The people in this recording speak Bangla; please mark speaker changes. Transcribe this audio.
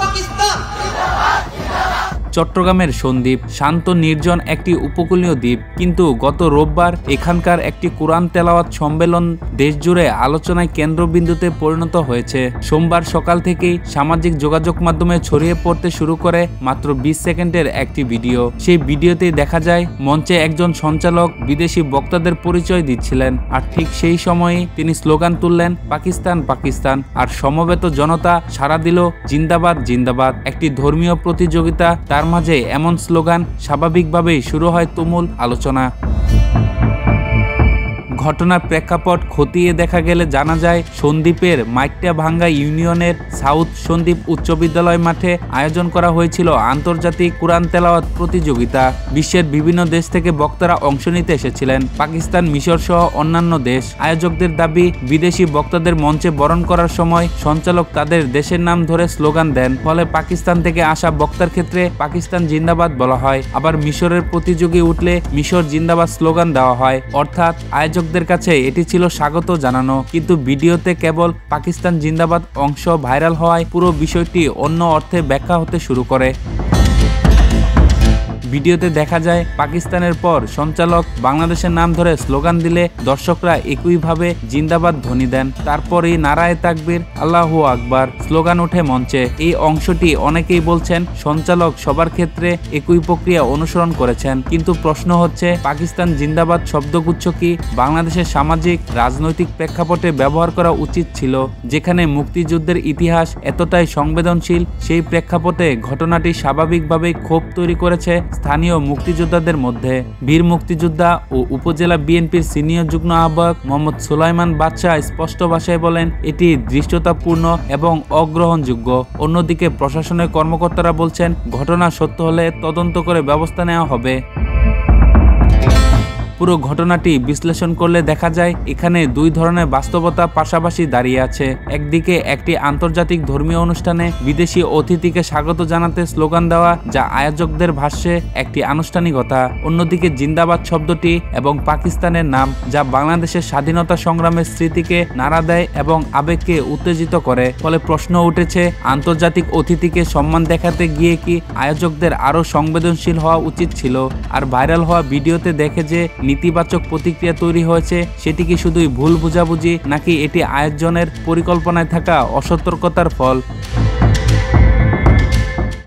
Speaker 1: পাকিস্তান।
Speaker 2: চট্টগ্রামের সন্দ্বীপ শান্ত নির্জন একটি উপকূলীয় দ্বীপ, কিন্তু গত রোববার এখানকার একটি কোরআন তেলাওয়াত সম্মেলন দেশজুড়ে আলোচনায় কেন্দ্রবিন্দুতে পরিণত হয়েছে। সোমবার সকাল থেকেই সামাজিক যোগাযোগ মাধ্যমে ছড়িয়ে পড়তে শুরু করে মাত্র 20 সেকেন্ডের একটি ভিডিও। সেই ভিডিওতেই দেখা যায় মঞ্চে একজন সঞ্চালক বিদেশি বক্তাদের পরিচয় দিচ্ছিলেন, আর ঠিক সেই সময়েই তিনি স্লোগান তুললেন পাকিস্তান পাকিস্তান, আর সমবেত জনতা সাড়া দিল জিন্দাবাদ জিন্দাবাদ। একটি ধর্মীয় প্রতিযোগিতা, তার মাঝে এমন স্লোগান, স্বাভাবিকভাবেই শুরু হয় তুমুল আলোচনা। ঘটনার প্রেক্ষাপট খতিয়ে দেখা গেলে জানা যায় সন্দ্বীপের মাইট্যাভাঙ্গা ইউনিয়নের সাউথ সন্দ্বীপ উচ্চ বিদ্যালয় মাঠে আয়োজন করা হয়েছিল আন্তর্জাতিক কোরআন তেলাওয়াত প্রতিযোগিতা। বিশ্বের বিভিন্ন দেশ থেকে বক্তারা অংশ নিতে এসেছিলেন, পাকিস্তান, মিশর সহ অন্যান্য দেশ। আয়োজকদের দাবি, বিদেশি বক্তাদের মঞ্চে বরণ করার সময় সঞ্চালক তাদের দেশের নাম ধরে স্লোগান দেন, ফলে পাকিস্তান থেকে আসা বক্তার ক্ষেত্রে পাকিস্তান জিন্দাবাদ বলা হয়। আবার মিশরের প্রতিযোগী উঠলে মিশর জিন্দাবাদ স্লোগান দেওয়া হয়। অর্থাৎ আয়োজকদের কাছে এটি ছিল স্বাগত জানানো, কিন্তু ভিডিওতে কেবল পাকিস্তান জিন্দাবাদ অংশ ভাইরাল হওয়ায় পুরো বিষয়টি অন্য অর্থে ব্যাখ্যা হতে শুরু করে। ভিডিওতে দেখা যায় পাকিস্তানের পর সঞ্চালক বাংলাদেশের নাম ধরে স্লোগান দিলে দর্শকরা একইভাবে জিন্দাবাদ ধ্বনি দেন। তারপরই নারায়ে তাকবীর, আল্লাহু আকবার স্লোগান ওঠে মঞ্চে। এই অংশটি অনেকেই বলছেন সঞ্চালক সবার ক্ষেত্রে একই প্রক্রিয়া অনুসরণ করেছেন, কিন্তু প্রশ্ন হচ্ছে পাকিস্তান জিন্দাবাদ শব্দগুচ্ছ কি বাংলাদেশের সামাজিক রাজনৈতিক প্রেক্ষাপটে ব্যবহার করা উচিত ছিল, যেখানে মুক্তিযুদ্ধের ইতিহাস এতটাই সংবেদনশীল? সেই প্রেক্ষাপটে ঘটনাটি স্বাভাবিকভাবেই ক্ষোভ তৈরি করেছে স্থানীয় মুক্তিযোদ্ধাদের মধ্যে। বীর মুক্তিযোদ্ধা ও উপজেলা বিএনপির সিনিয়র যুগ্ম আহ্বায়ক মোহাম্মদ সুলাইমান বাদশাহ স্পষ্ট ভাষায় বলেন, এটি দৃষ্টতাপূর্ণ এবং অগ্রহণযোগ্য। অন্যদিকে প্রশাসনের কর্মকর্তারা বলছেন, ঘটনা সত্য হলে তদন্ত করে ব্যবস্থা নেওয়া হবে। পুরো ঘটনাটি বিশ্লেষণ করলে দেখা যায় এখানে দুই ধরনের বাস্তবতা পাশাপাশি দাঁড়িয়ে আছে। একদিকে একটি আন্তর্জাতিক ধর্মীয় অনুষ্ঠানে বিদেশি অতিথিকে স্বাগত জানাতে স্লোগান দেওয়া, যা আয়োজকদের ভাষ্যে একটি আনুষ্ঠানিকতা। অন্যদিকে জিন্দাবাদ শব্দটি এবং পাকিস্তানের নাম, যা বাংলাদেশের স্বাধীনতা সংগ্রামের স্মৃতিকে নাড়া দেয় এবং আবেগকে উত্তেজিত করে। ফলে প্রশ্ন উঠেছে, আন্তর্জাতিক অতিথিকে সম্মান দেখাতে গিয়ে কি আয়োজকদের আরও সংবেদনশীল হওয়া উচিত ছিল? আর ভাইরাল হওয়া ভিডিওতে দেখে যে নেতিবাচক প্রতিক্রিয়া তৈরি হয়েছে, সেটি কি শুধুই ভুল বোঝাবুঝি, নাকি এটি আয়োজনের পরিকল্পনায় থাকা অসতর্কতার ফল?